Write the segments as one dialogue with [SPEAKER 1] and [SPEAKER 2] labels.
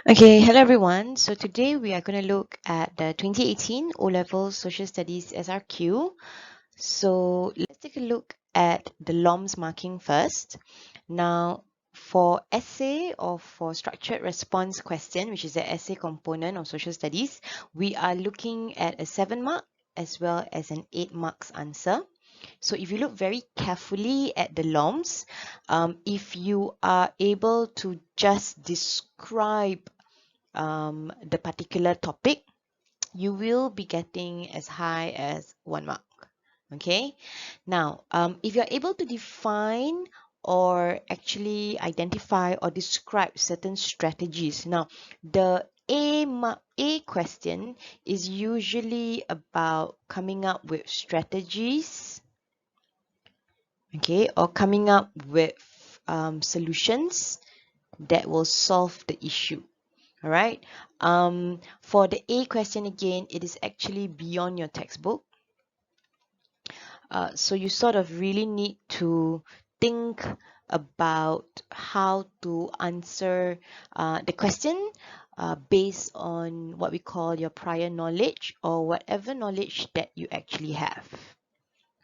[SPEAKER 1] Okay, hello everyone. So today we are going to look at the 2018 O-Level Social Studies SRQ. So let's take a look at the LOMS marking first. Now, for essay or for structured response question, which is the essay component of social studies, we are looking at a 7 mark as well as an 8 marks answer. So if you look very carefully at the LOMS, if you are able to just describe the particular topic, you will be getting as high as 1 mark. Okay. Now, if you're able to define or actually identify or describe certain strategies. Now, the A question is usually about coming up with strategies, okay, or coming up with solutions that will solve the issue. All right. For the A question again, it is actually beyond your textbook. So you sort of really need to think about how to answer the question based on what we call your prior knowledge or whatever knowledge that you actually have.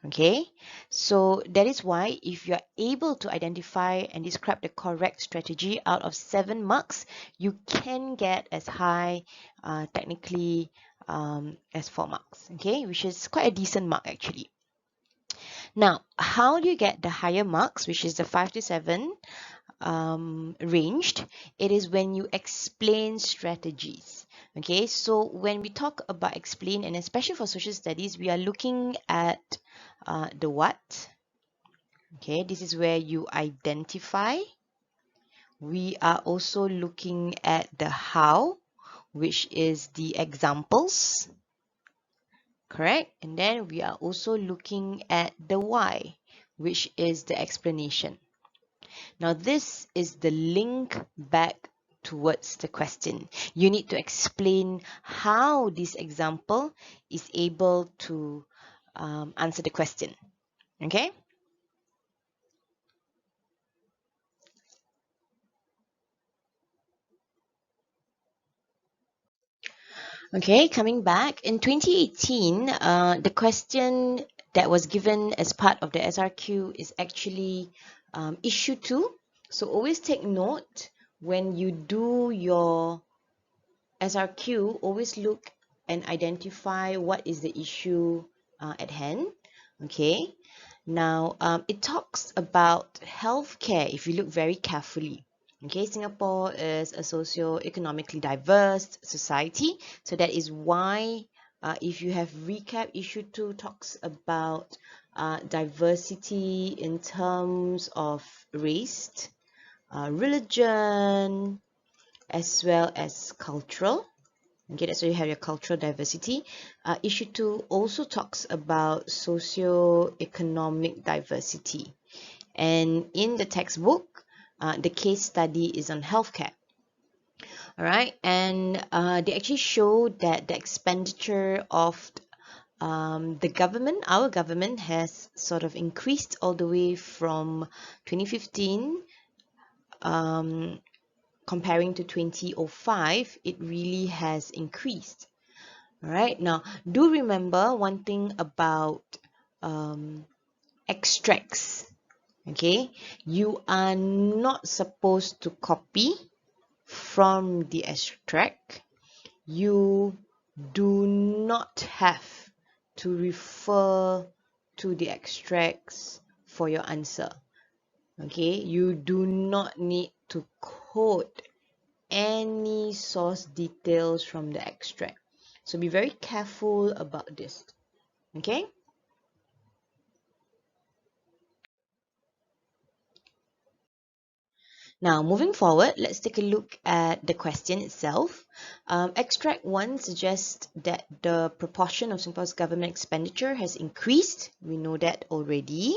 [SPEAKER 1] Okay, so that is why if you're able to identify and describe the correct strategy out of 7 marks, you can get as high technically as 4 marks, okay, which is quite a decent mark actually. Now, how do you get the higher marks, which is the 5 to 7 ranged? It is when you explain strategies. Okay, so when we talk about explain, and especially for social studies, we are looking at the what. Okay, this is where you identify. We are also looking at the how, which is the examples. Correct? And then we are also looking at the why, which is the explanation. Now, this is the link back towards the question. You need to explain how this example is able to answer the question. Okay? Okay, coming back in 2018, the question that was given as part of the SRQ is actually issue 2. So always take note when you do your SRQ, always look and identify what is the issue at hand. Okay, now it talks about healthcare if you look very carefully. Okay, Singapore is a socio-economically diverse society, so that is why if you have recap, issue 2 talks about diversity in terms of race, religion, as well as cultural. Okay, that's why you have your cultural diversity. Issue 2 also talks about socio-economic diversity. And in the textbook, the case study is on healthcare. All right, and they actually show that the expenditure of the government, our government, has sort of increased all the way from 2015 comparing to 2005, it really has increased. All right, now do remember one thing about extracts. Okay, you are not supposed to copy from the extract. You do not have to refer to the extracts for your answer. Okay, you do not need to quote any source details from the extract. So be very careful about this. Okay. Now, moving forward, let's take a look at the question itself. Extract 1 suggests that the proportion of Singapore's government expenditure has increased. We know that already.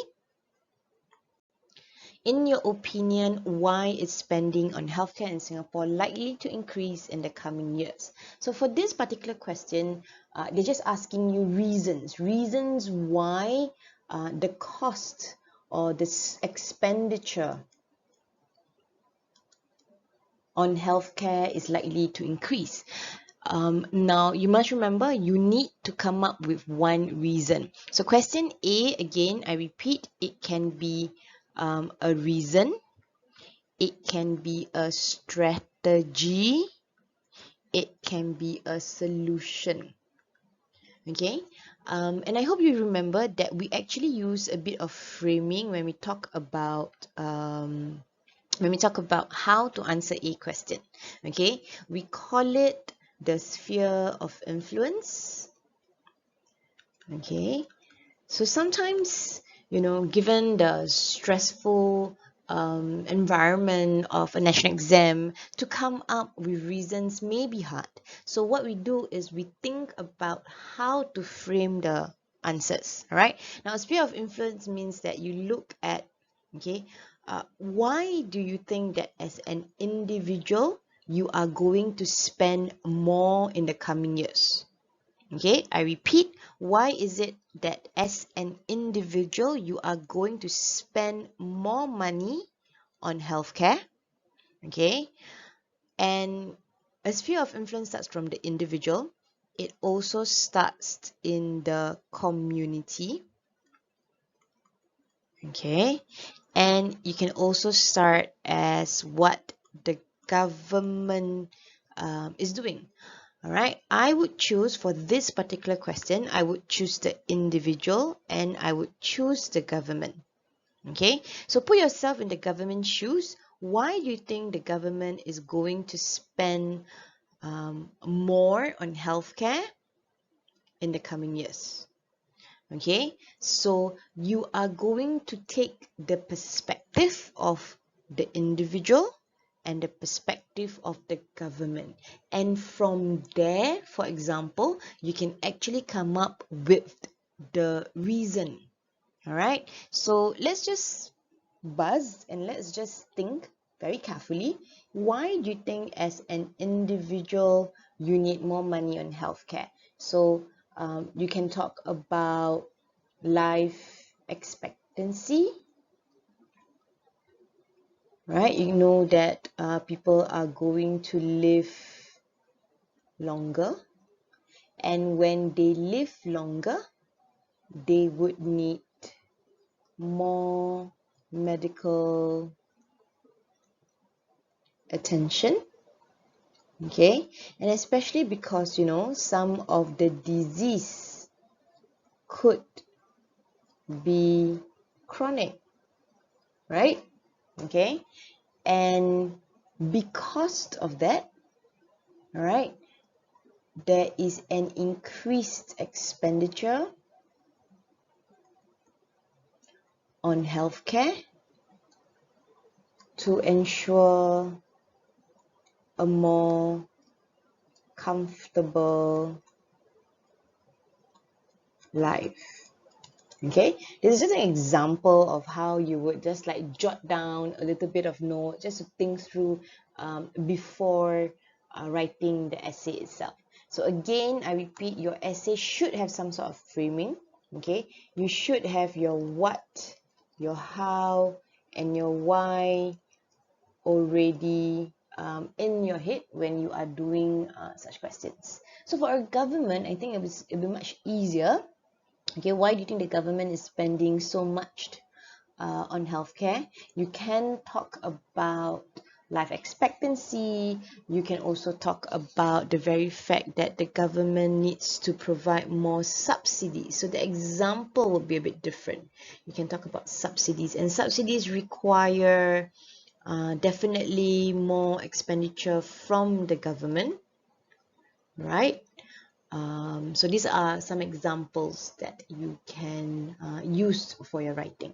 [SPEAKER 1] In your opinion, why is spending on healthcare in Singapore likely to increase in the coming years? So for this particular question, they're just asking you reasons why the cost or this expenditure on healthcare is likely to increase. Now, you must remember, you need to come up with one reason. So question A, again, I repeat, it can be a reason, it can be a strategy, it can be a solution. Okay, and I hope you remember that we actually use a bit of framing when we talk about how to answer a question. Okay, we call it the sphere of influence. Okay, so sometimes, given the stressful environment of a national exam, to come up with reasons may be hard. So what we do is we think about how to frame the answers. All right. Now, sphere of influence means that you look at, okay, why do you think that as an individual you are going to spend more in the coming years? Okay, I repeat, why is it that as an individual you are going to spend more money on healthcare? Okay, and a sphere of influence starts from the individual. It also starts in the community. Okay, and you can also start as what the government is doing. All right, I would choose for this particular question, I would choose the individual and I would choose the government. Okay, so put yourself in the government shoes. Why do you think the government is going to spend more on healthcare in the coming years? Okay, so you are going to take the perspective of the individual and the perspective of the government, and from there, for example, you can actually come up with the reason. All right, so let's just buzz and let's just think very carefully. Why do you think as an individual you need more money on healthcare? So you can talk about life expectancy, right? You know that people are going to live longer, and when they live longer, they would need more medical attention. Okay, and especially because some of the disease could be chronic, right? Okay, and because of that, all right, there is an increased expenditure on healthcare to ensure a more comfortable life. Okay, this is just an example of how you would just like jot down a little bit of note just to think through before writing the essay itself. So again, I repeat, your essay should have some sort of framing. Okay, you should have your what, your how, and your why already in your head when you are doing such questions. So for a government, I think it'll be much easier. Okay, why do you think the government is spending so much on healthcare? You can talk about life expectancy. You can also talk about the very fact that the government needs to provide more subsidies. So the example will be a bit different. You can talk about subsidies, and subsidies require definitely more expenditure from the government, right? So these are some examples that you can use for your writing.